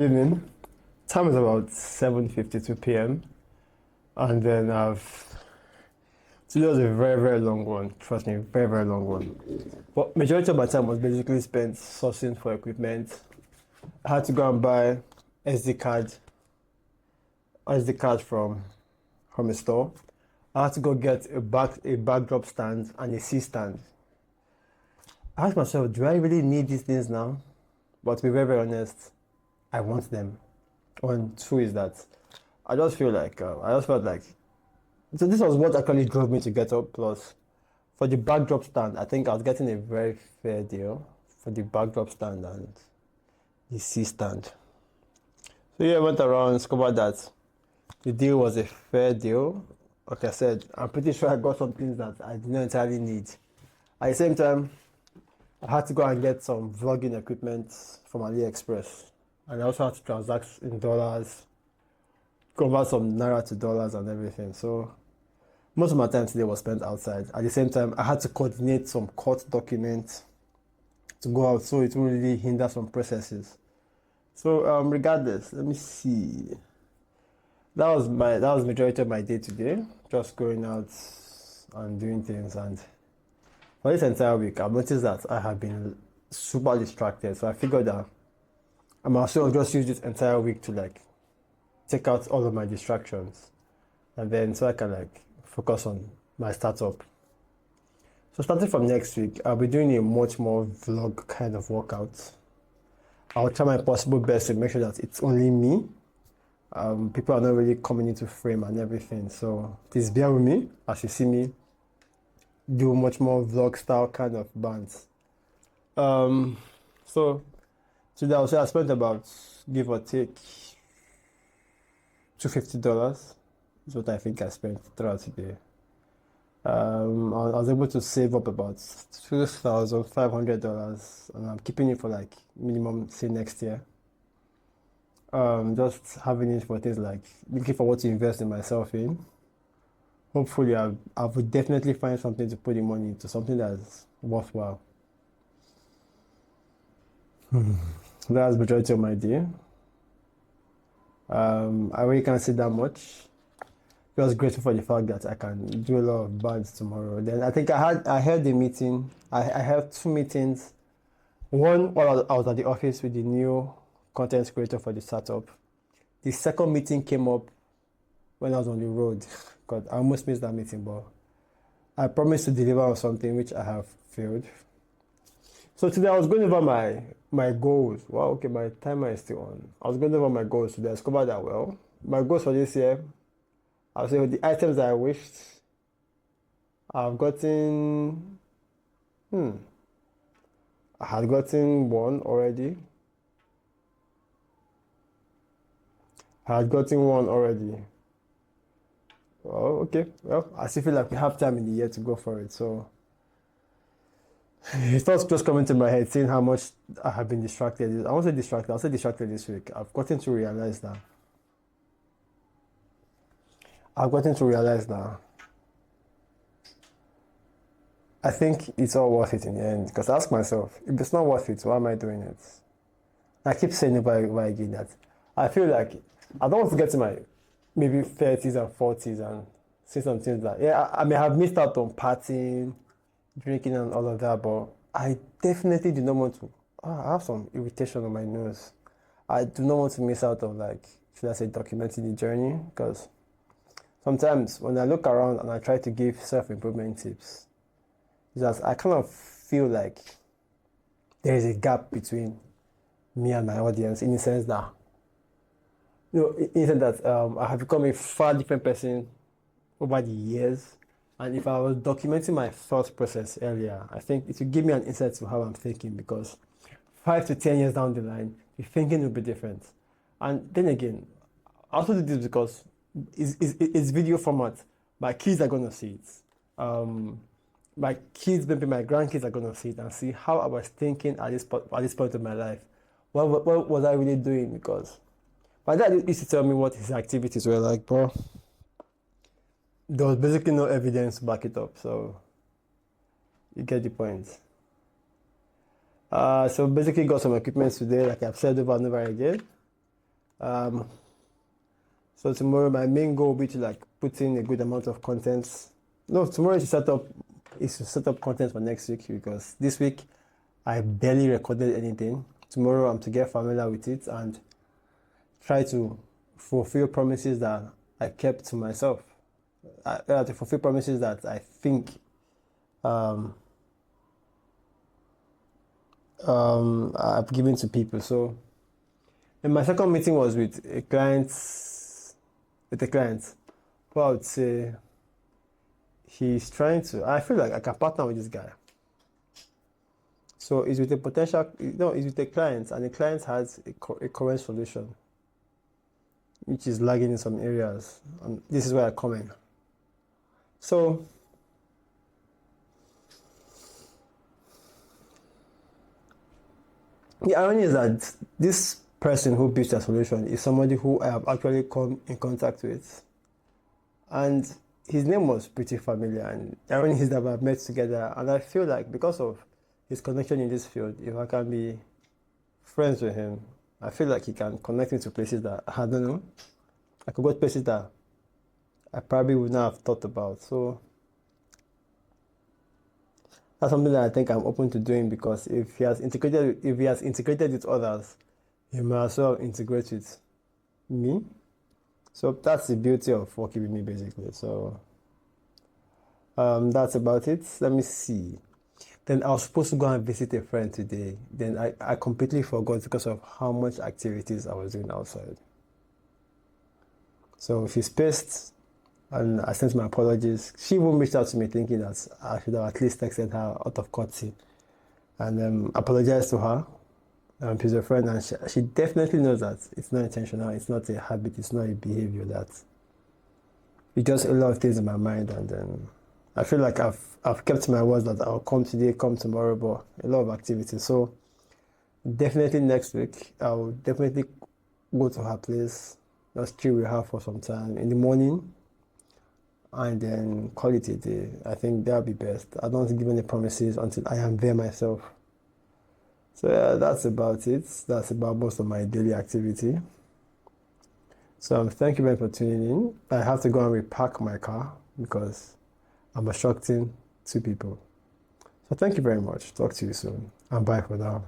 Evening. Time is about 7:52 p.m. And then today was a very, very long one. Trust me, very, very long one. But majority of my time was basically spent sourcing for equipment. I had to go and buy SD card, SD card from a store. I had to go get a backdrop stand and a C stand. I asked myself, do I really need these things now? But to be very, very honest, I want them. One, two is that I just felt like so this was what actually drove me to get up. Plus, for the backdrop stand, I think I was getting a very fair deal for the backdrop stand and the C stand. So yeah, I went around and discovered that the deal was a fair deal. Like I said, I'm pretty sure I got some things that I did not entirely need. At the same time, I had to go and get some vlogging equipment from AliExpress. And I also had to transact in dollars, convert some naira to dollars and everything. So most of my time today was spent outside. At the same time, I had to coordinate some court documents to go out, so it won't really hinder some processes. So regardless, let me see. That was majority of my day today, just going out and doing things. And for this entire week, I've noticed that I have been super distracted. So I figured that I'm also just use this entire week to like take out all of my distractions, and then so I can like focus on my startup. So starting from next week, I'll be doing a much more vlog kind of workout. I'll try my possible best to make sure that it's only me. People are not really coming into frame and everything. So please bear with me as you see me do much more vlog style kind of bands. So today I spent about give or take $250 is what I think I spent throughout today. I was able to save up about $2,500 and I'm keeping it for like minimum say next year. Just having it for things like looking for what to invest in myself in. Hopefully I would definitely find something to put the money into, something that's worthwhile. That's the majority of my day. I really can't say that much. Just grateful for the fact that I can do a lot of bands tomorrow. Then I think I had a meeting. I had two meetings. One while I was at the office with the new content creator for the startup. The second meeting came up when I was on the road. God, I almost missed that meeting, but I promised to deliver on something which I have failed. So today I was going over my goals. Wow, okay, my timer is still on. I was going over my goals today. I discovered that my goals for this year, I'll say the items that I wished. I've gotten I had gotten one already. I had gotten one already. Oh, okay. Well, I still feel like we have time in the year to go for it. So it thoughts just coming to my head, seeing how much I have been distracted. I won't say distracted, I'll say distracted this week. I've gotten to realize that. I think it's all worth it in the end. Because I ask myself, if it's not worth it, why am I doing it? I keep saying it over again that I feel like I don't want to get to my maybe 30s and 40s and say some things that, yeah, I may have missed out on partying, drinking and all of that, but I definitely do not want to. I have some irritation on my nose. I do not want to miss out on like, should I say, documenting the journey, because sometimes when I look around and I try to give self-improvement tips, it's just I kind of feel like there is a gap between me and my audience in the sense that, in the sense that I have become a far different person over the years. And if I was documenting my thought process earlier, I think it would give me an insight to how I'm thinking, because 5 to 10 years down the line, the thinking will be different. And then again, I also do this because it's video format. My kids are going to see it. My kids, maybe my grandkids are going to see it and see how I was thinking at this point of my life. What was I really doing? Because my dad used to tell me what his activities were like, bro. There was basically no evidence to back it up, so you get the point. So basically got some equipment today, like I've said over and over again. Um, so tomorrow my main goal will be to like put in a good amount of content. No, tomorrow is to set up content for next week because this week I barely recorded anything. Tomorrow I'm to get familiar with it and try to fulfill promises that I kept to myself. To fulfill promises that I think I've given to people. So, and my second meeting was with a client, who I would say he's trying to. I feel like I can partner with this guy. So it's with a potential, it's with a client, and the client has a current solution, which is lagging in some areas. And this is where I come in. So the irony is that this person who built a solution is somebody who I have actually come in contact with. And his name was pretty familiar. And the irony is that we've met together. And I feel like because of his connection in this field, if I can be friends with him, I feel like he can connect me to places that I don't know. I could go to places that I probably would not have thought about. So that's something that I think I'm open to doing because if he has integrated with others, he might as well integrate with me. So that's the beauty of working with me basically. So that's about it. Let me see. Then I was supposed to go and visit a friend today. Then I completely forgot because of how much activities I was doing outside. So she's pissed and I sent my apologies. She even reached out to me thinking that I should have at least texted her out of courtesy and apologized to her. She's a friend and she definitely knows that it's not intentional, it's not a habit, it's not a behavior, that it's just a lot of things in my mind. And then I feel like I've kept my words that I'll come today, come tomorrow, but a lot of activities. So definitely next week, I'll definitely go to her place, just chill with her for some time in the morning, and then call it a day. I think that'll be best. I don't want to give any promises until I am there myself. So yeah, that's about it. That's about most of my daily activity. So thank you very much for tuning in. I have to go and repack my car because I'm obstructing two people. So thank you very much. Talk to you soon. And bye for now.